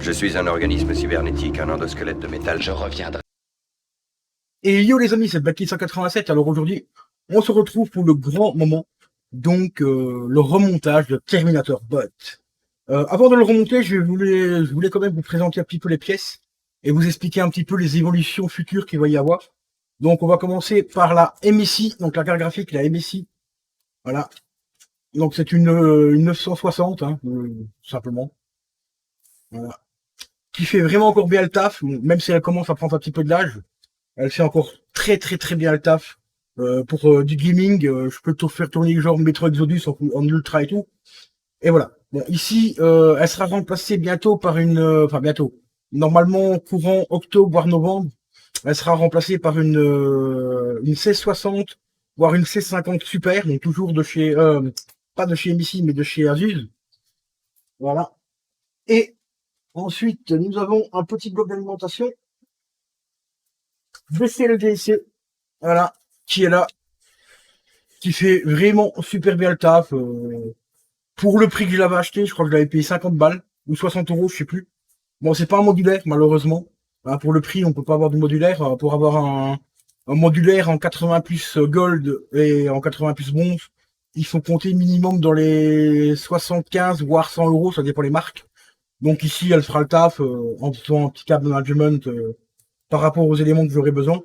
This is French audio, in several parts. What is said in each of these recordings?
Je suis un organisme cybernétique, un endosquelette de métal. Je reviendrai. Et yo les amis, c'est Blacky 187. Alors aujourd'hui, on se retrouve pour le grand moment, donc le remontage de Terminator Bot. Avant de le remonter, je voulais quand même vous présenter un petit peu les pièces et vous expliquer un petit peu les évolutions futures qu'il va y avoir. Donc on va commencer par la MSI, donc la carte graphique, la MSI. Voilà. Donc c'est une 960, hein, tout simplement. Voilà. Qui fait vraiment encore bien le taf, même si elle commence à prendre un petit peu de l'âge. Elle fait encore très bien le taf. Pour du gaming, je peux tout faire tourner genre Metro Exodus en ultra et tout. Et voilà. Bon, ici, elle sera remplacée bientôt par une... Enfin, bientôt. Normalement, courant octobre, voire novembre, elle sera remplacée par une 1660, voire une 1650 Super, donc toujours de chez... pas de chez MSI, mais de chez Asus. Voilà. Et ensuite, nous avons un petit bloc d'alimentation. BCLDC, voilà, qui est là, qui fait vraiment super bien le taf. Pour le prix que je l'avais acheté, je crois que je l'avais payé 50 balles, ou 60 euros, je sais plus. Bon, c'est pas un modulaire, malheureusement. Hein, pour le prix, on peut pas avoir de modulaire. Pour avoir un modulaire en 80 plus gold et en 80 plus bronze, il faut compter minimum dans les 75 voire 100 euros, ça dépend des marques. Donc ici, elle fera le taf en faisant un petit câble management par rapport aux éléments que j'aurais besoin.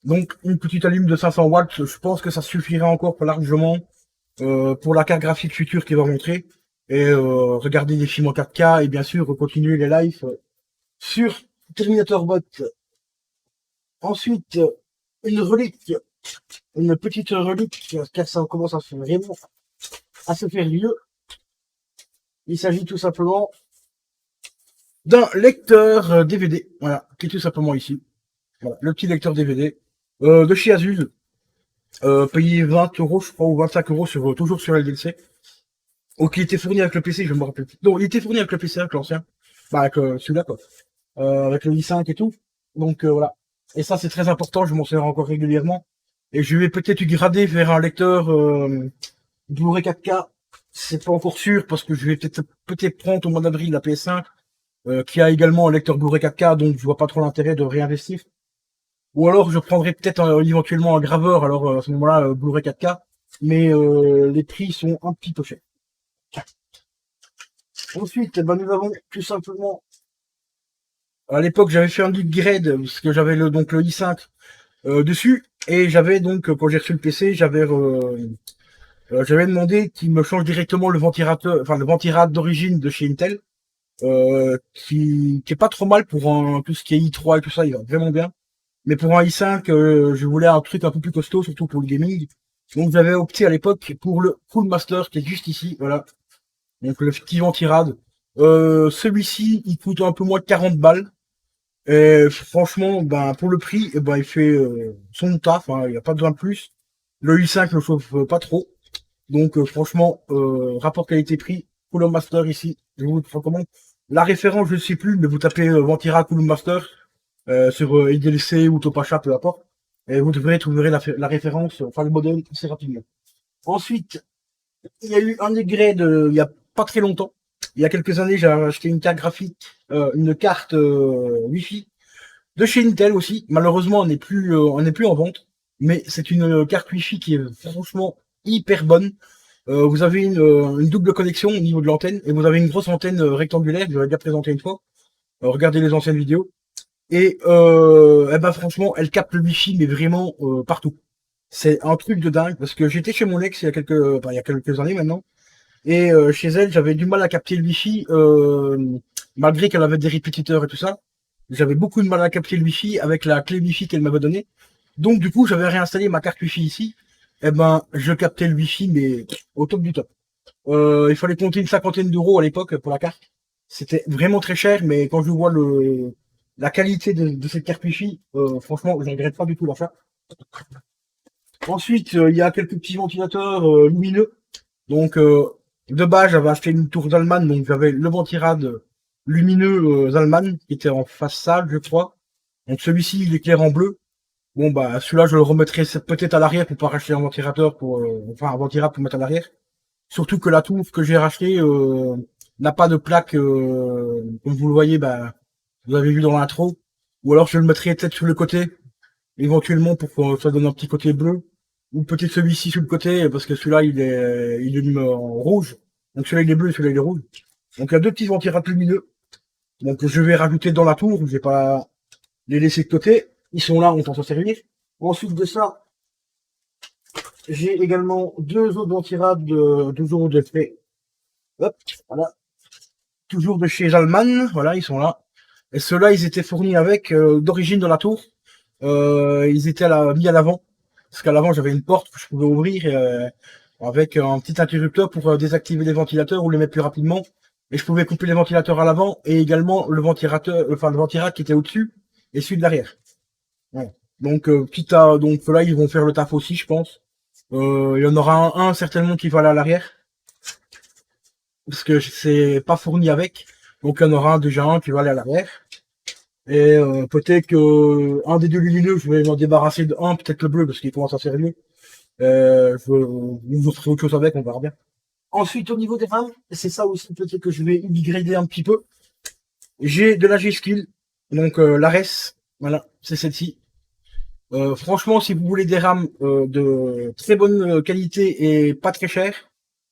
Donc une petite allume de 500 watts, je pense que ça suffira encore largement pour la carte graphique future qui va montrer. Et regarder des films en 4K et bien sûr continuer les lives sur Terminator Bot. Ensuite, une relique, une petite relique, car ça commence à se faire vieux. Il s'agit tout simplement d'un lecteur DVD, voilà, qui est tout simplement ici. Voilà, le petit lecteur DVD de chez Asus. Payé 20 euros, je crois, ou 25 euros toujours sur LDLC. Donc il était fourni avec le PC, je me rappelle plus. Non, il était fourni avec le PC, avec l'ancien. Bah, avec celui-là, quoi. Avec le i5 et tout. Donc voilà. Et ça, c'est très important, je m'en sers encore régulièrement. Et je vais peut-être grader vers un lecteur Blu-ray 4K. C'est pas encore sûr, parce que je vais peut-être prendre au mois d'avril la PS5, qui a également un lecteur Blu-ray 4K, donc je vois pas trop l'intérêt de réinvestir. Ou alors je prendrais peut-être éventuellement un graveur, alors à ce moment-là, Blu-ray 4K, mais les prix sont un petit peu chers. Ensuite, ben, nous avons tout simplement, à l'époque j'avais fait un upgrade, parce que j'avais donc le i5 dessus, et j'avais donc, quand j'ai reçu le PC, j'avais demandé qu'il me change directement le ventilateur, enfin le ventirad d'origine de chez Intel, qui est pas trop mal pour tout ce qui est i3 et tout ça, il va vraiment bien. Mais pour un i5, je voulais un truc un peu plus costaud, surtout pour le gaming. Donc j'avais opté à l'époque pour le Cool Master qui est juste ici, voilà. Donc le petit ventirad. Celui-ci, il coûte un peu moins de 40 balles. Et franchement, ben pour le prix, ben il fait son taf, hein, il n'y a pas besoin de plus. Le i5 ne chauffe pas trop. Donc franchement, rapport qualité-prix, Cool Master ici, je vous le recommande. La référence, je ne sais plus, mais vous tapez ventirad Cool Master sur IDLC ou Topacha, peu importe. Et vous trouverez la référence, enfin le modèle assez rapidement. Ensuite, il y a eu un upgrade il y a pas très longtemps. Il y a quelques années, j'ai acheté une carte graphique, une carte Wi-Fi de chez Intel aussi. Malheureusement, on n'est plus en vente, mais c'est une carte Wi-Fi qui est franchement hyper bonne. Vous avez une double connexion au niveau de l'antenne et vous avez une grosse antenne rectangulaire. Je l'ai déjà présenté une fois. Regardez les anciennes vidéos. Et eh ben franchement, elle capte le wifi mais vraiment partout. C'est un truc de dingue parce que j'étais chez mon ex il y a quelques années maintenant et chez elle j'avais du mal à capter le wifi malgré qu'elle avait des répétiteurs et tout ça. J'avais beaucoup de mal à capter le wifi avec la clé wifi qu'elle m'avait donnée. Donc du coup j'avais réinstallé ma carte wifi ici. Et ben je captais le wifi mais au top du top. Il fallait compter une cinquantaine d'euros à l'époque pour la carte. C'était vraiment très cher, mais quand je vois la qualité de cette carte Wi-Fi, franchement, je regrette pas du tout l'achat. Ensuite, il y a quelques petits ventilateurs lumineux. Donc, de base, j'avais acheté une tour Zalman, donc j'avais le ventirad lumineux Zalman, qui était en façade, je crois. Donc celui-ci, il éclaire en bleu. Bon, bah, celui-là, je le remettrai peut-être à l'arrière pour pas racheter un ventilateur enfin, un ventirad pour mettre à l'arrière. Surtout que la tour que j'ai racheté, n'a pas de plaque, comme vous le voyez, bah, vous avez vu dans l'intro. Ou alors je le mettrai peut-être sur le côté, éventuellement pour que ça donne un petit côté bleu. Ou peut-être celui-ci sur le côté, parce que celui-là il est en rouge. Donc celui-là il est bleu, celui-là il est rouge. Donc il y a deux petits ventilateurs lumineux. Donc je vais rajouter dans la tour, je vais pas les laisser de côté. Ils sont là, on peut s'en servir. Ensuite de ça, j'ai également deux autres ventirades toujours de fait. Hop, voilà. Toujours de chez Zalman, voilà, ils sont là. Et ceux-là, ils étaient fournis avec, d'origine de la tour. Ils étaient mis à l'avant. Parce qu'à l'avant, j'avais une porte que je pouvais ouvrir avec un petit interrupteur pour désactiver les ventilateurs ou les mettre plus rapidement. Et je pouvais couper les ventilateurs à l'avant et également le ventilateur, enfin le ventirad qui était au-dessus et celui de l'arrière. Ouais. Donc, donc là, ils vont faire le taf aussi, je pense. Il y en aura un certainement qui va aller à l'arrière. Parce que c'est pas fourni avec. Donc il y en aura déjà un qui va aller à l'arrière. Et peut-être que un des deux lumineux, je vais m'en débarrasser de un, peut-être le bleu, parce qu'il commence à servir. Je ferai autre chose avec, on verra bien. Ensuite, au niveau des rames, c'est ça aussi peut-être que je vais upgrader un petit peu. J'ai de la G-Skill, donc l'Ares, voilà, c'est celle-ci. Franchement, si vous voulez des rames de très bonne qualité et pas très cher,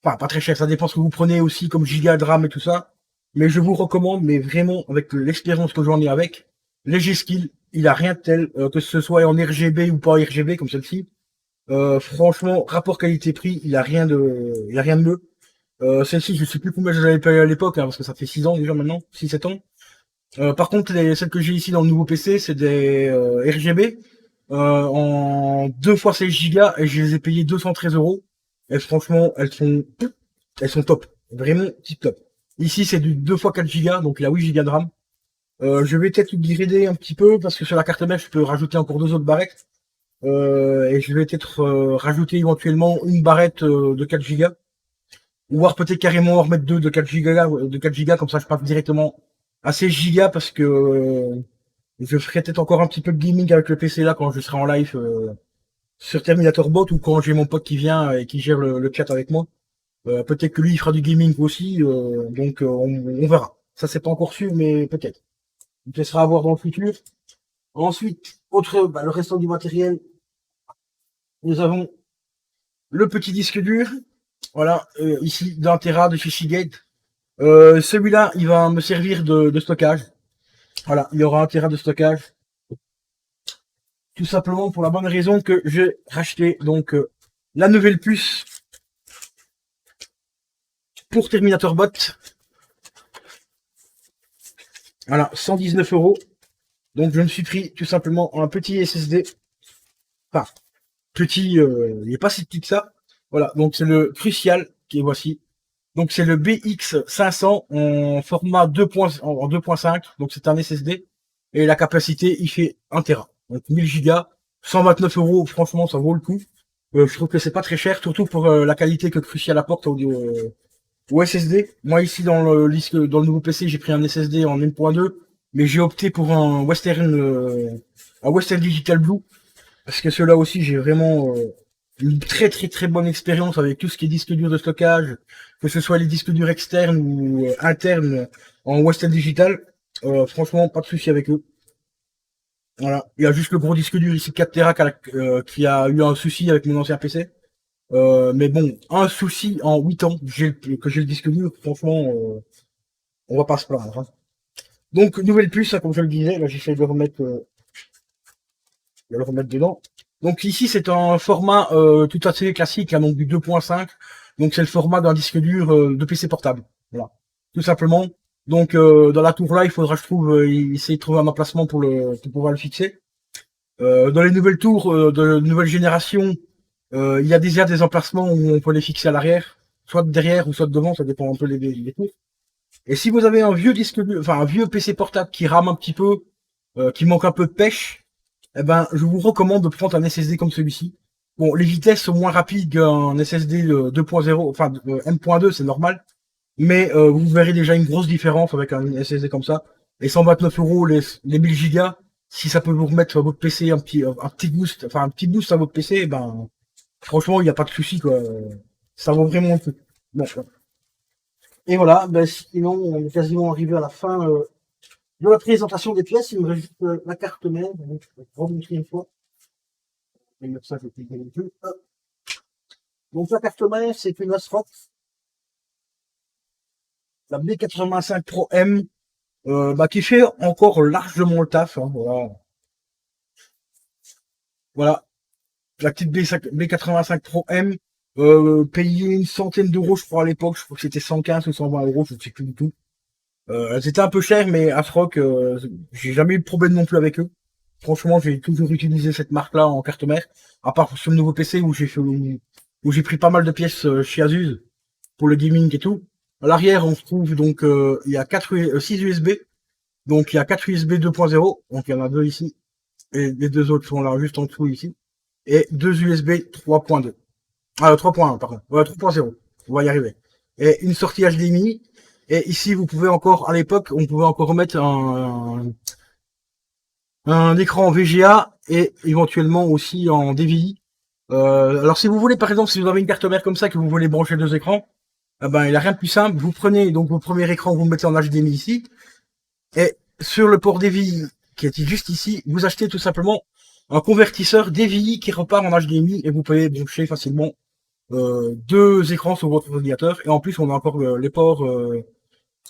enfin pas très cher, ça dépend ce que vous prenez aussi comme giga de RAM et tout ça, mais je vous recommande, mais vraiment avec l'expérience que j'en ai avec, les G-Skill, il a rien de tel, que ce soit en RGB ou pas en RGB comme celle-ci. Franchement, rapport qualité-prix, il a rien de mieux. Celle-ci, je sais plus combien je l'avais payé à l'époque, hein, parce que ça fait 6 ans déjà maintenant, 6-7 ans. Par contre, celles que j'ai ici dans le nouveau PC, c'est des RGB en 2 fois 16 Go et je les ai payées 213 euros. Et franchement, elles sont top. Vraiment tip top. Ici, c'est du 2 fois 4 Go, donc il a 8 Go de RAM. Je vais peut-être upgrader un petit peu parce que sur la carte mère, je peux rajouter encore deux autres barrettes. Et je vais peut-être rajouter éventuellement une barrette de 4 Go. Ou voir peut-être carrément en remettre deux de 4 Go, comme ça je passe directement à 16 Go parce que je ferai peut-être encore un petit peu de gaming avec le PC là quand je serai en live sur Terminator Bot ou quand j'ai mon pote qui vient et qui gère le chat avec moi. Peut-être que lui il fera du gaming aussi, donc on verra. Ça c'est pas encore sûr, mais peut-être. On te laissera voir dans le futur. Ensuite, le restant du matériel, nous avons le petit disque dur. Voilà, ici d'un Tera de chez Seagate. Celui-là, il va me servir de stockage. Voilà, il y aura un Tera de stockage. Tout simplement pour la bonne raison que j'ai racheté donc la nouvelle puce pour Terminator Bot. Voilà, 119 euros. Donc je me suis pris tout simplement un petit SSD. Enfin, petit, il n'est pas si petit que ça. Voilà, donc c'est le Crucial qui est voici. Donc c'est le BX500 en format 2. En 2.5. Donc c'est un SSD. Et la capacité, il fait 1 Tera. Donc 1000 Go, 129 euros, franchement ça vaut le coup. Je trouve que c'est pas très cher, surtout pour la qualité que Crucial apporte au SSD. Moi ici dans le nouveau PC, j'ai pris un SSD en M.2, mais j'ai opté pour un Western Digital Blue, parce que ceux-là aussi j'ai vraiment une très très très bonne expérience avec tout ce qui est disque dur de stockage, que ce soit les disques durs externes ou internes en Western Digital. Franchement, pas de souci avec eux. Voilà, il y a juste le gros disque dur ici 4 Tera qui a eu un souci avec mon ancien PC. Mais bon, un souci en 8 ans que j'ai le disque dur, franchement, on va pas se plaindre. Hein. Donc, nouvelle puce, hein, comme je le disais, là j'essaie de le remettre dedans. Donc ici c'est un format tout à fait classique, hein, donc du 2.5. Donc c'est le format d'un disque dur de PC portable. Voilà, tout simplement. Donc dans la tour là, il faudra, je trouve, essayer de trouver un emplacement pour pouvoir le fixer. Dans les nouvelles tours de nouvelle génération, il y a déjà des emplacements où on peut les fixer à l'arrière, soit de derrière ou soit de devant, ça dépend un peu les tours. Et si vous avez un vieux disque dur, enfin un vieux PC portable qui rame un petit peu, qui manque un peu de pêche, eh ben je vous recommande de prendre un SSD comme celui-ci. Bon, les vitesses sont moins rapides qu'un SSD 2.0, enfin M.2, c'est normal, mais vous verrez déjà une grosse différence avec un SSD comme ça. Et 129 euros les 1000 Go, si ça peut vous remettre à votre PC un petit boost, enfin un petit boost à votre PC, eh ben franchement il n'y a pas de souci quoi. Ça vaut vraiment le coup. Bon, Et voilà, ben, sinon, on est quasiment arrivé à la fin de la présentation des pièces. Il me reste juste la carte mère. Donc, je vais remontrer une fois. Je vais mettre ça, je vais cliquer dessus. Hop. Donc, la carte mère, c'est une Asrox, la B85 Pro M, bah, qui fait encore largement le taf. Hein, voilà. Voilà. La petite B85 Pro M, payé une centaine d'euros, je crois, à l'époque. Je crois que c'était 115 ou 120 euros, je ne sais plus du tout. Elles étaient un peu chères, mais Asrock, j'ai jamais eu de problème non plus avec eux. Franchement, j'ai toujours utilisé cette marque-là en carte mère, à part sur le nouveau PC où j'ai pris pas mal de pièces chez Asus pour le gaming et tout. À l'arrière, on se trouve donc il y a 6 USB, donc il y a 4 USB 2.0, donc il y en a deux ici, et les deux autres sont là juste en dessous ici, et deux USB 3.2. 3.1 pardon, ouais, 3.0, on va y arriver. Et une sortie HDMI. Et ici, vous pouvez encore, à l'époque, on pouvait encore remettre un écran VGA et éventuellement aussi en DVI. Alors si vous voulez, par exemple, si vous avez une carte mère comme ça, que vous voulez brancher deux écrans, eh ben, il n'y a rien de plus simple. Vous prenez donc vos premiers écrans, vous mettez en HDMI ici, et sur le port DVI qui est juste ici, vous achetez tout simplement un convertisseur DVI qui repart en HDMI et vous pouvez brancher facilement deux écrans sur votre ordinateur. Et en plus, on a encore les ports,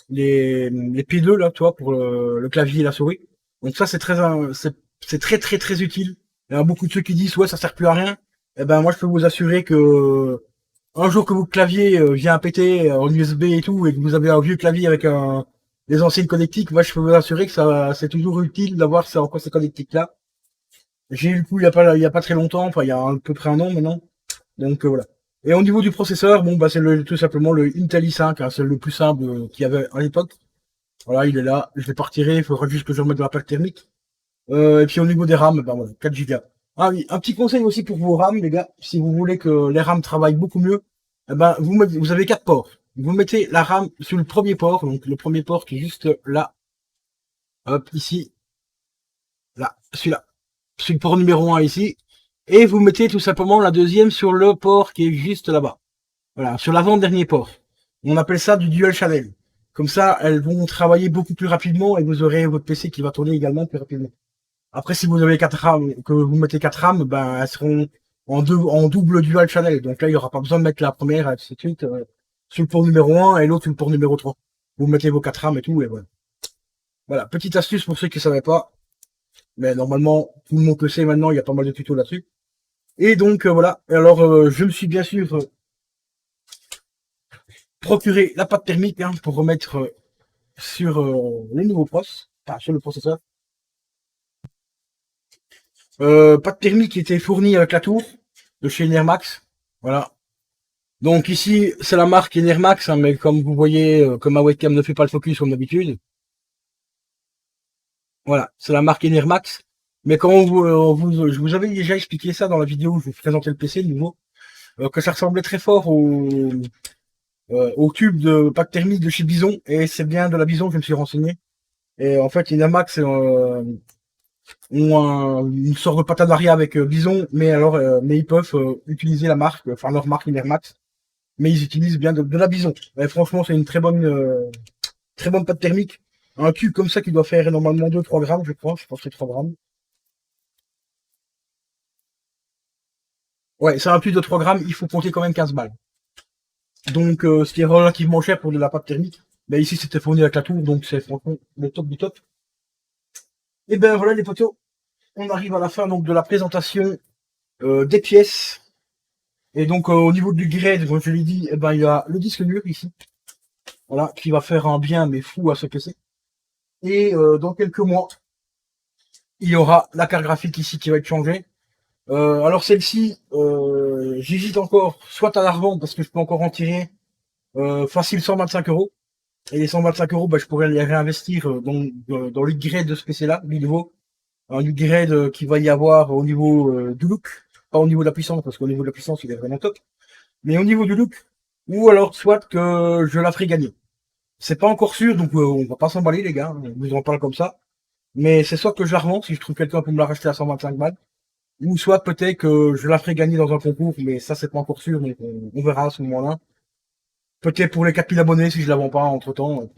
les P2 là, tu vois, pour le clavier et la souris. Donc ça, c'est très très très utile. Il y a beaucoup de ceux qui disent ouais, ça sert plus à rien. Eh ben moi, je peux vous assurer que un jour que votre clavier vient à péter en USB et tout, et que vous avez un vieux clavier avec des anciennes connectiques, moi je peux vous assurer que ça c'est toujours utile d'avoir ça encore ces connectiques là. J'ai eu le coup il y a pas très longtemps, enfin il y a à peu près un an maintenant. Donc voilà. Et au niveau du processeur, bon bah c'est tout simplement le Intel i5, hein, c'est le plus simple qu'il y avait à l'époque. Voilà, il est là, je l'ai pas retiré, il faudra juste que je remette de la plaque thermique. Et puis au niveau des RAM, ben voilà, 4 Go. Ah oui, un petit conseil aussi pour vos RAM, les gars, si vous voulez que les RAM travaillent beaucoup mieux, eh ben vous avez 4 ports. Vous mettez la RAM sur le premier port, donc le premier port qui est juste là, hop, ici, là, celui-là, sur le port numéro 1 ici, et vous mettez tout simplement la deuxième sur le port qui est juste là-bas. Voilà, sur l'avant-dernier port. On appelle ça du dual channel. Comme ça, elles vont travailler beaucoup plus rapidement et vous aurez votre PC qui va tourner également plus rapidement. Après, si vous avez 4 RAM, que vous mettez 4 RAM, ben, elles seront en double dual channel. Donc là, il n'y aura pas besoin de mettre la première, et ainsi de suite, sur le port numéro 1 et l'autre sur le port numéro 3. Vous mettez vos 4 RAM et tout, et voilà. Voilà, petite astuce pour ceux qui ne savaient pas. Mais normalement, tout le monde le sait maintenant, il y a pas mal de tutos là-dessus. Et donc, voilà. Et alors, je me suis bien sûr procuré la pâte thermique hein, pour remettre sur les nouveaux pros, enfin sur le processeur. Pâte thermique qui était fournie avec la tour de chez Enermax. Voilà. Donc ici, c'est la marque Enermax, hein, mais comme vous voyez, comme ma webcam ne fait pas le focus comme d'habitude. Voilà, c'est la marque Enermax. Mais quand je vous avais déjà expliqué ça dans la vidéo où je vous présentais le PC de nouveau, que ça ressemblait très fort au tube de pâte thermique de chez Bison, et c'est bien de la Bison que je me suis renseigné. Et en fait, Enermax ont une sorte de partenariat avec Bison, mais alors, mais ils peuvent utiliser la marque, enfin leur marque Enermax, mais ils utilisent bien de la Bison. Et franchement, c'est une très bonne pâte thermique. Un tube comme ça qui doit faire normalement 2-3 grammes, je crois. Je pense que c'est 3 grammes. Ouais, c'est un tube de 3 grammes, il faut compter quand même 15 balles. Donc, ce qui est relativement cher pour de la pâte thermique. Mais ici, c'était fourni avec la tour, donc c'est franchement le top du top. Et ben voilà les potos, on arrive à la fin donc de la présentation des pièces. Et donc au niveau du grade, comme je l'ai dit, eh ben, il y a le disque dur ici. Voilà, qui va faire un bien mais fou à ce PC. Et dans quelques mois, il y aura la carte graphique ici qui va être changée. Alors celle-ci, j'hésite encore, soit à la revendre parce que je peux encore en tirer facile 125 euros. Et les 125 euros, bah, je pourrais les réinvestir dans l'upgrade de ce PC-là, du nouveau. Un upgrade qui va y avoir au niveau du look, pas au niveau de la puissance, parce qu'au niveau de la puissance, il est vraiment top. Mais au niveau du look, ou alors soit que je la ferai gagner. C'est pas encore sûr, donc on va pas s'emballer les gars, on vous en parle comme ça. Mais c'est soit que je la revends, si je trouve quelqu'un pour me la racheter à 125 balles, ou soit peut-être que je la ferai gagner dans un concours, mais ça c'est pas encore sûr, donc on verra à ce moment-là. Peut-être pour les 4000 abonnés si je la vends pas entre temps.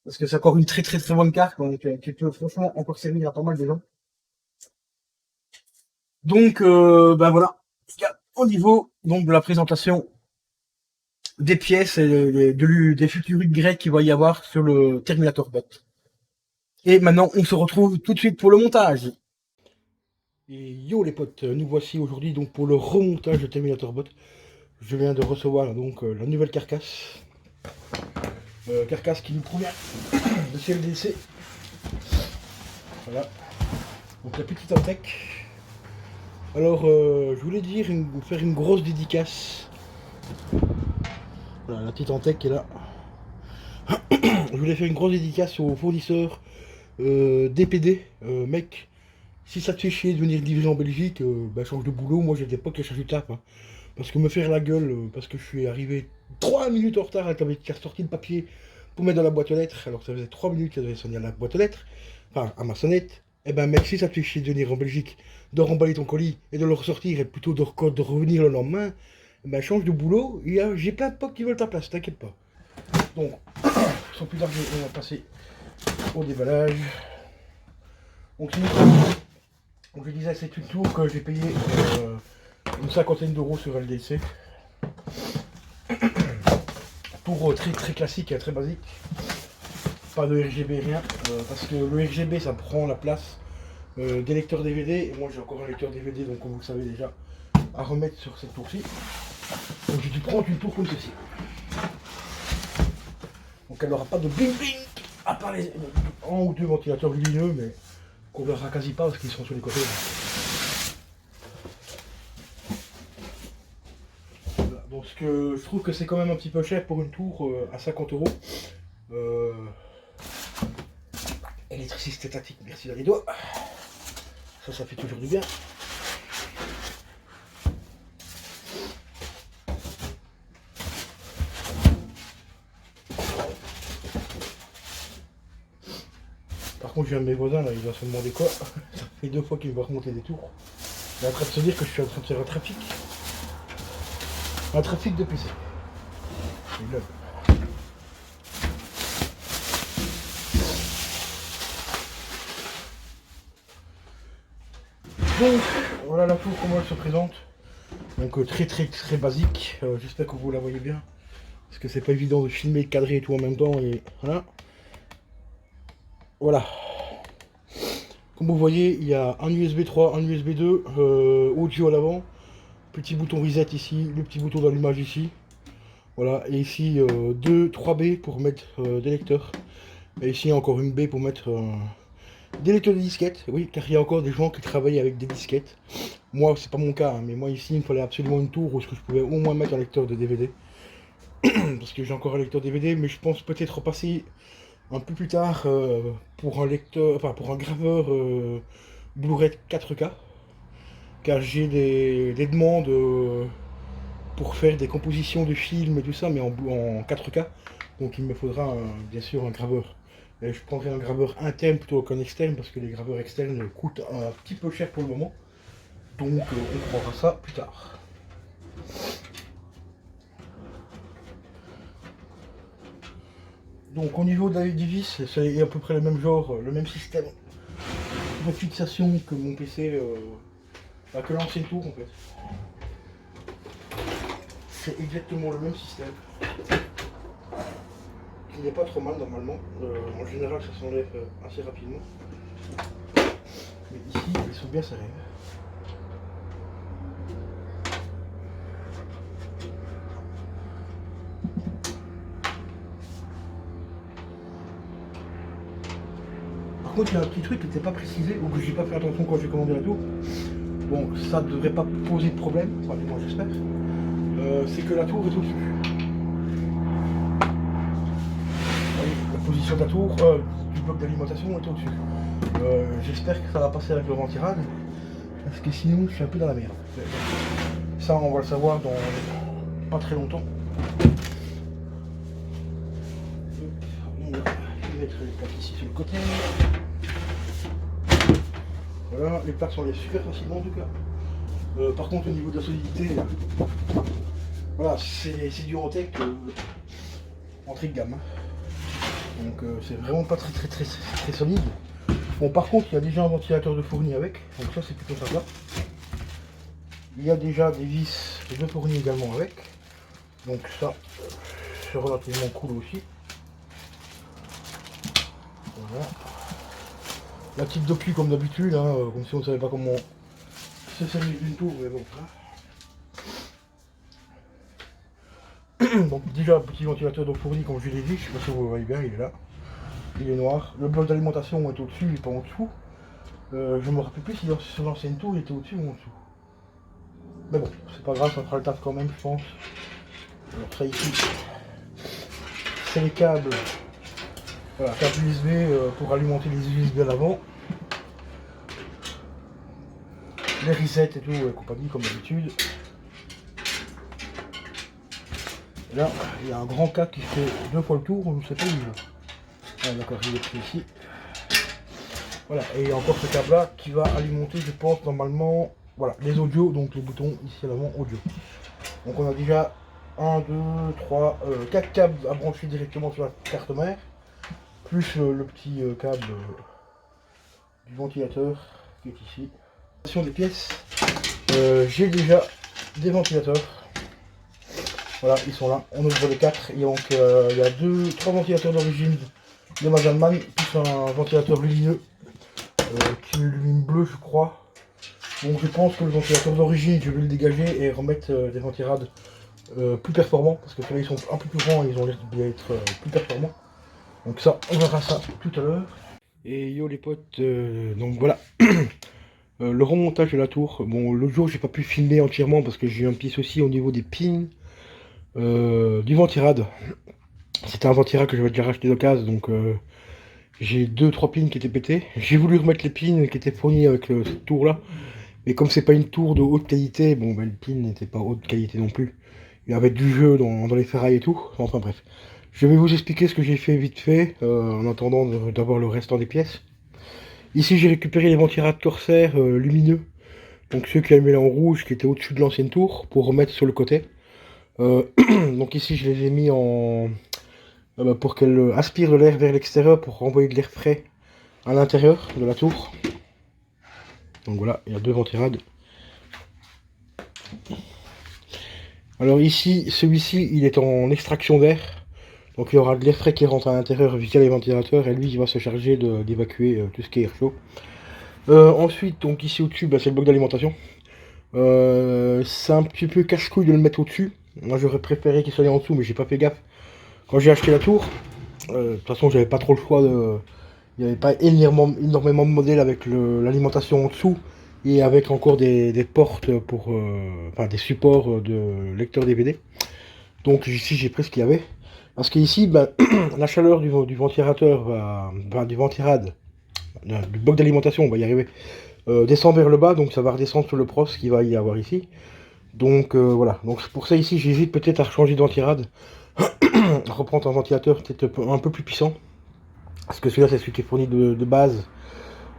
Parce que c'est encore une très très très bonne carte, donc, qui peut franchement encore servir à pas mal de gens. Donc ben voilà, au niveau donc de la présentation des pièces et des futurs upgrades qu'il va y avoir sur le Terminator Bot. Et maintenant on se retrouve tout de suite pour le montage. Et yo les potes, nous voici aujourd'hui donc pour le remontage de Terminator Bot. Je viens de recevoir donc la nouvelle carcasse. Carcasse qui nous provient de CLDC. Voilà. Donc la petite Antec. Alors je voulais faire une grosse dédicace. Voilà la petite Antec qui est là. Je voulais faire une grosse dédicace aux fournisseurs DPD, mec. Si ça te fait chier de venir livrer en Belgique, bah change de boulot, moi j'ai des potes qui cherchent du taf. Hein. Parce que me faire la gueule, parce que je suis arrivé 3 minutes en retard avec la sorti le papier pour mettre dans la boîte aux lettres, alors que ça faisait 3 minutes qu'elle devait sonner à la boîte aux lettres, enfin à ma sonnette, et ben mec, si ça te fait chier de venir en Belgique, de remballer ton colis et de le ressortir et plutôt de revenir le lendemain, ben change de boulot, j'ai plein de potes qui veulent ta place, t'inquiète pas. Donc, sans plus tarder, on va passer au déballage. Donc, comme je disais, c'est une tour que j'ai payé une cinquantaine d'euros sur LDC. Tour très très classique et très basique. Pas de RGB, rien. Parce que le RGB ça prend la place des lecteurs DVD. Et moi j'ai encore un lecteur DVD, donc comme vous le savez déjà, à remettre sur cette tour-ci. Donc j'ai dû prendre une tour comme ceci. Donc elle n'aura pas de bling bling, à part les un ou deux ventilateurs lumineux, mais qu'on verra quasi pas parce qu'ils sont sur les côtés. Voilà. Donc ce que je trouve que c'est quand même un petit peu cher pour une tour à 50 euros. Électricité statique, merci dans les doigts. Ça fait toujours du bien. Par contre, j'ai un de mes voisins là, il va se demander quoi. Ça fait 2 fois qu'il va remonter des tours. Il est en train de se dire que je suis en train de faire un trafic. Un trafic de PC. Il love. Donc, voilà la tour, comment elle se présente. Donc très très très basique. J'espère que vous la voyez bien. Parce que c'est pas évident de filmer, de cadrer et tout en même temps. Et voilà. Voilà. Comme vous voyez, il y a un USB 3, un USB 2, audio à l'avant. Petit bouton reset ici, le petit bouton d'allumage ici. Voilà, et ici 3 B pour mettre des lecteurs. Et ici encore une B pour mettre des lecteurs de disquettes. Oui, car il y a encore des gens qui travaillent avec des disquettes. Moi, c'est pas mon cas, hein, mais moi ici, il me fallait absolument une tour où je pouvais au moins mettre un lecteur de DVD. Parce que j'ai encore un lecteur DVD, mais je pense peut-être repasser un peu plus tard pour un lecteur, enfin pour un graveur Blu-ray 4K. Car j'ai des demandes pour faire des compositions de films et tout ça, mais en 4K. Donc il me faudra bien sûr un graveur. Et je prendrai un graveur interne plutôt qu'un externe parce que les graveurs externes coûtent un petit peu cher pour le moment. Donc on prendra ça plus tard. Donc au niveau de la vis, c'est à peu près le même genre, le même système de fixation que mon PC, que l'ancienne tour en fait. C'est exactement le même système. Qui n'est pas trop mal normalement. En général ça s'enlève assez rapidement. Mais ici ils sont bien serrés. Par contre il y a un petit truc qui n'était pas précisé ou que j'ai pas fait attention quand j'ai commandé la tour. Bon, ça ne devrait pas poser de problème, enfin du moins j'espère. C'est que la tour est au-dessus. La position de la tour, du bloc d'alimentation est au-dessus. J'espère que ça va passer avec le ventirad, parce que sinon je suis un peu dans la merde. Ça on va le savoir dans pas très longtemps. On va mettre les plaques ici sur le côté. Voilà, les plaques s'enlèvent super facilement en tout cas. Par contre au niveau de la solidité, Voilà, c'est du Rotec entrée de gamme. Donc c'est vraiment pas très solide. Bon, par contre, il y a déjà un ventilateur de fourni avec, donc ça c'est plutôt sympa. Il y a déjà des vis de fourni également avec, donc ça c'est relativement cool aussi. Voilà. La petite docu comme d'habitude, hein, comme si on ne savait pas comment se servir d'une tour, mais bon. Hein. Donc déjà petit ventilateur de fourni comme je l'ai dit, je sais pas si vous le voyez bien, il est là. Il est noir. Le bloc d'alimentation est au-dessus et pas en dessous. Je me rappelle plus si sur l'ancienne tour il était au-dessus ou en dessous. Mais bon, c'est pas grave, ça fera le taf quand même, je pense. Alors ça ici, c'est les câbles. Voilà, câble USB pour alimenter les USB à l'avant. Les resets et tout, compagnie comme d'habitude. Là, il y a un grand câble qui fait 2 fois le tour, on ne sait pas où il va. Ah, d'accord, il est pris ici. Voilà, et il y a encore ce câble là qui va alimenter, je pense, normalement, voilà, les audios, donc les boutons ici à l'avant audio. Donc on a déjà 1, 2, 3, 4 câbles à brancher directement sur la carte mère, plus le petit câble du ventilateur qui est ici. Sur des pièces, j'ai déjà des ventilateurs. Voilà, ils sont là. On ouvre les 4. Et donc il y a 3 ventilateurs d'origine de Madame Man, plus un ventilateur lumineux qui est une lumine bleue, je crois. Donc je pense que le ventilateur d'origine, je vais le dégager et remettre des ventirades plus performants, parce que ceux-là ils sont un peu plus grands et ils ont l'air de bien être plus performants. Donc ça, on verra ça tout à l'heure. Et yo les potes, donc voilà. Le remontage de la tour. Bon, l'autre jour j'ai pas pu filmer entièrement parce que j'ai eu un petit souci au niveau des pins du ventirad. C'était un ventirad que j'avais déjà racheté d'occasion, donc j'ai 2-3 pins qui étaient pétés. J'ai voulu remettre les pins qui étaient fournis avec cette tour là, mais comme c'est pas une tour de haute qualité, bon ben le pin n'était pas haute qualité non plus. Il y avait du jeu dans les ferrailles et tout. Enfin bref, je vais vous expliquer ce que j'ai fait vite fait en attendant d'avoir le restant des pièces. Ici j'ai récupéré les ventirades Corsair lumineux, donc ceux qui avaient là en rouge qui étaient au-dessus de l'ancienne tour pour remettre sur le côté. Donc ici je les ai mis en pour qu'elle aspire de l'air vers l'extérieur pour renvoyer de l'air frais à l'intérieur de la tour. Donc voilà, il y a 2 ventirades. Alors ici, celui-ci il est en extraction d'air, donc il y aura de l'air frais qui rentre à l'intérieur via les ventilateurs et lui il va se charger d'évacuer tout ce qui est air chaud. Ensuite, donc ici au-dessus, c'est le bloc d'alimentation. C'est un petit peu casse-couille de le mettre au-dessus. Moi j'aurais préféré qu'il soit en dessous, mais j'ai pas fait gaffe. Quand j'ai acheté la tour, de toute façon j'avais pas trop le choix de... Il n'y avait pas énormément de modèles avec l'alimentation en dessous et avec encore des portes pour... enfin des supports de lecteur DVD. Donc ici j'ai pris ce qu'il y avait. Parce qu'ici, la chaleur du ventilateur du ventirad, du bloc d'alimentation, on va y arriver, descend vers le bas, donc ça va redescendre sur le pros qu'il va y avoir ici. Donc voilà, donc pour ça ici j'hésite peut-être à changer de ventirad, reprendre un ventilateur peut-être un peu plus puissant, parce que celui-là c'est celui qui est fourni de base,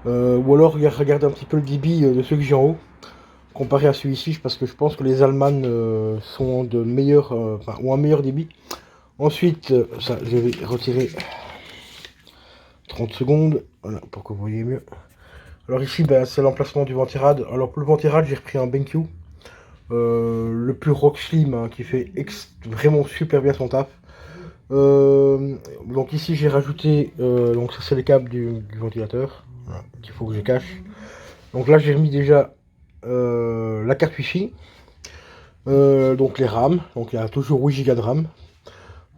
ou alors regarder un petit peu le débit de ceux que j'ai en haut, comparé à celui-ci, parce que je pense que les Allemands sont de meilleurs, ont un meilleur débit. Ensuite, ça je vais retirer 30 secondes, voilà, pour que vous voyez mieux. Alors ici c'est l'emplacement du ventirad. Alors pour le ventirad j'ai repris un BenQ. Le plus rock slim hein, qui fait vraiment super bien son taf. Donc ici j'ai rajouté donc ça c'est les câbles du ventilateur voilà, qu'il faut que je cache. Donc là j'ai remis déjà la carte wifi, donc les RAM, donc il y a toujours 8 Go de RAM,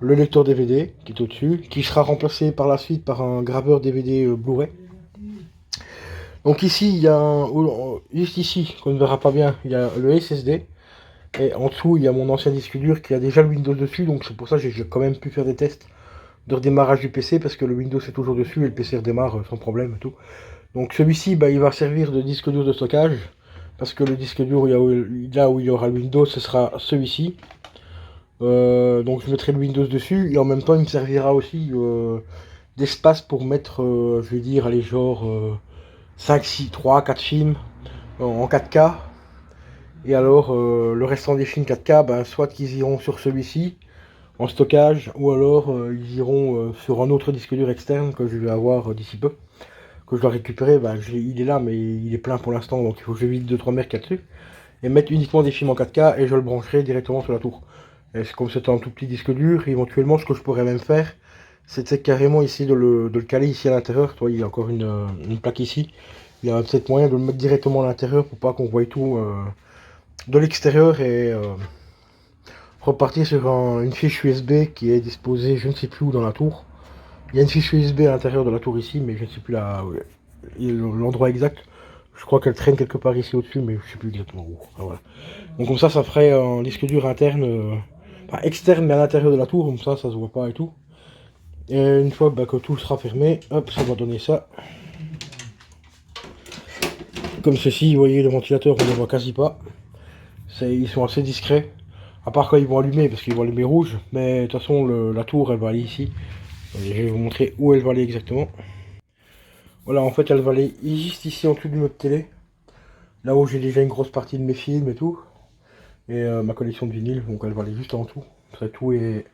le lecteur DVD qui est au dessus, qui sera remplacé par la suite par un graveur DVD Blu-ray. Donc ici il y a juste ici qu'on ne verra pas bien, il y a le SSD. Et en dessous, il y a mon ancien disque dur qui a déjà le Windows dessus, donc c'est pour ça que j'ai quand même pu faire des tests de redémarrage du PC, parce que le Windows est toujours dessus et le PC redémarre sans problème et tout. Donc celui-ci, il va servir de disque dur de stockage, parce que le disque dur, là où il y aura le Windows, ce sera celui-ci. Donc je mettrai le Windows dessus, et en même temps, il me servira aussi d'espace pour mettre, je vais dire, allez, genre 5, 6, 3, 4 films en 4K. Et alors, le restant des films 4K, ben, soit qu'ils iront sur celui-ci, en stockage, ou alors ils iront sur un autre disque dur externe que je vais avoir d'ici peu, que je dois récupérer. Ben, il est là, mais il est plein pour l'instant, donc il faut que je vide 2-3 merdes là-dessus, et mettre uniquement des films en 4K, et je le brancherai directement sur la tour. Et comme c'est un tout petit disque dur, éventuellement, ce que je pourrais même faire, c'est carrément essayer de le caler ici à l'intérieur. Toi, il y a encore une plaque ici. Il y a peut-être moyen de le mettre directement à l'intérieur pour pas qu'on voie tout de l'extérieur et repartir sur une fiche USB qui est disposée je ne sais plus où dans la tour. Il y a une fiche USB à l'intérieur de la tour ici, mais je ne sais plus l'endroit exact. Je crois qu'elle traîne quelque part ici au-dessus, mais je ne sais plus exactement où. Ah, voilà. Donc comme ça ferait un disque dur interne, enfin, externe mais à l'intérieur de la tour, comme ça se voit pas et tout. Et une fois que tout sera fermé, hop, ça va donner ça. Comme ceci, vous voyez, le ventilateur, on ne le voit quasi pas. Ils sont assez discrets. À part quand ils vont allumer, parce qu'ils vont allumer rouge. Mais de toute façon, la tour, elle va aller ici. Et je vais vous montrer où elle va aller exactement. Voilà, en fait, elle va aller juste ici en dessous du meuble télé. Là où j'ai déjà une grosse partie de mes films et tout. Et ma collection de vinyles, donc elle va aller juste en dessous. Ça, tout est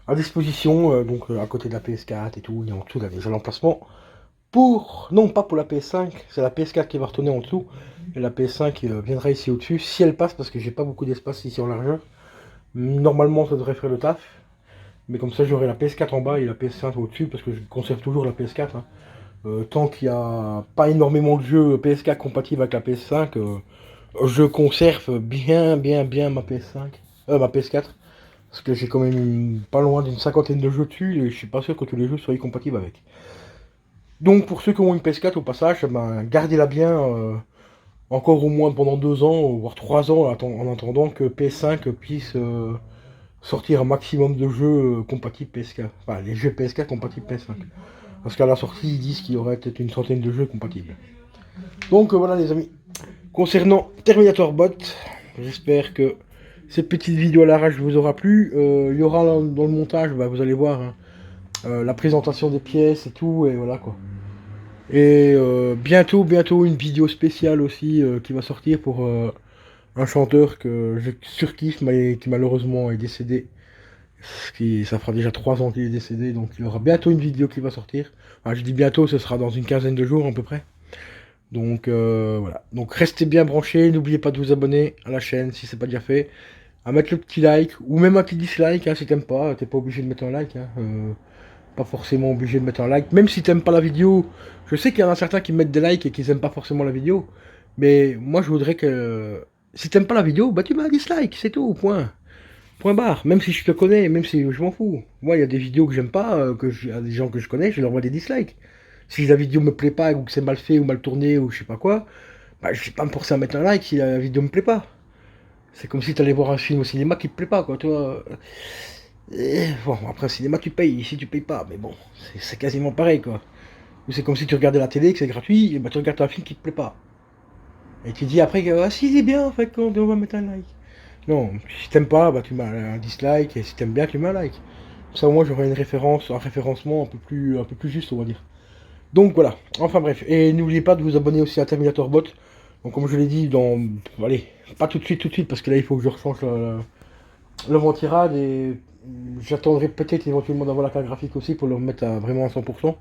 à disposition, donc à côté de la PS4 et tout. Et en dessous, il y a déjà l'emplacement. Non, pas pour la PS5, c'est la PS4 qui va retourner en dessous. Et la PS5 viendra ici au-dessus, si elle passe, parce que j'ai pas beaucoup d'espace ici en largeur. Normalement, ça devrait faire le taf. Mais comme ça, j'aurai la PS4 en bas et la PS5 au-dessus, parce que je conserve toujours la PS4. Hein. Tant qu'il n'y a pas énormément de jeux PS4 compatibles avec la PS5, je conserve bien ma PS5, ma PS4. Parce que j'ai quand même pas loin d'une cinquantaine de jeux dessus, et je suis pas sûr que tous les jeux soient compatibles avec. Donc pour ceux qui ont une PS4 au passage, ben, gardez-la bien encore au moins pendant 2 ans, voire 3 ans, en attendant que PS5 puisse sortir un maximum de jeux compatibles PS4. Enfin, les jeux PS4 compatibles PS5. Parce qu'à la sortie, ils disent qu'il y aurait peut-être une centaine de jeux compatibles. Donc voilà les amis. Concernant Terminator Bot, j'espère que cette petite vidéo à l'arrache vous aura plu. Il y aura dans le montage, bah, vous allez voir, hein, la présentation des pièces et tout, et voilà quoi. Et bientôt une vidéo spéciale aussi qui va sortir pour un chanteur que je surkiffe mais qui malheureusement est décédé. Ça fera déjà 3 ans qu'il est décédé, donc il y aura bientôt une vidéo qui va sortir. Enfin, je dis bientôt, ce sera dans une quinzaine de jours à peu près. Donc voilà. Donc restez bien branchés, n'oubliez pas de vous abonner à la chaîne si c'est pas déjà fait. À mettre le petit like, ou même un petit dislike, hein, si t'aimes pas, t'es pas obligé de mettre un like. Hein, pas forcément obligé de mettre un like. Même si t'aimes pas la vidéo, je sais qu'il y en a certains qui mettent des likes et qui aiment pas forcément la vidéo. Mais moi je voudrais que si t'aimes pas la vidéo, bah tu mets un dislike, c'est tout, point. Point barre. Même si je te connais, même si je m'en fous. Moi il y a des vidéos que j'aime pas, il y a des gens que je connais, je leur envoie des dislikes. Si la vidéo me plaît pas, ou que c'est mal fait, ou mal tourné, ou je sais pas quoi, bah je vais pas me forcer à mettre un like si la vidéo me plaît pas. C'est comme si t'allais voir un film au cinéma qui te plaît pas, quoi, toi. Bon, après, au cinéma, tu payes, ici, tu payes pas, mais bon, c'est quasiment pareil, quoi. Ou c'est comme si tu regardais la télé, que c'est gratuit, et bah tu regardes un film qui te plaît pas. Et tu dis après que, ah si, c'est bien, en fait, quand on va mettre un like. Non, si t'aimes pas, bah tu mets un dislike, et si t'aimes bien, tu mets un like. Ça, au moins, j'aurai une référence, un référencement un peu plus juste, on va dire. Donc voilà, enfin bref, et n'oubliez pas de vous abonner aussi à Terminator Bot. Donc comme je l'ai dit, allez, pas tout de suite, parce que là il faut que je rechange le ventirad et j'attendrai peut-être éventuellement d'avoir la carte graphique aussi pour le remettre à vraiment à 100%.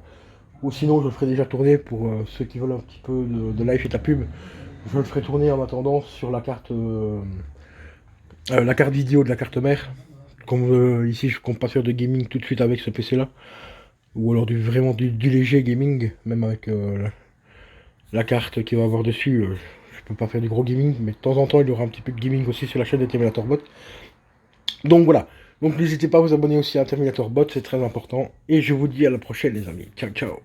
Ou sinon je le ferai déjà tourner pour ceux qui veulent un petit peu de live et de la pub. Je le ferai tourner en attendant sur la carte vidéo de la carte mère. Comme ici je compte pas faire de gaming tout de suite avec ce PC là. Ou alors vraiment du léger gaming, même avec la carte qu'il va avoir dessus. Je peux pas faire du gros gaming, mais de temps en temps il y aura un petit peu de gaming aussi sur la chaîne de Terminator Bot. Donc voilà. Donc n'hésitez pas à vous abonner aussi à Terminator Bot, c'est très important. Et je vous dis à la prochaine les amis. Ciao ciao.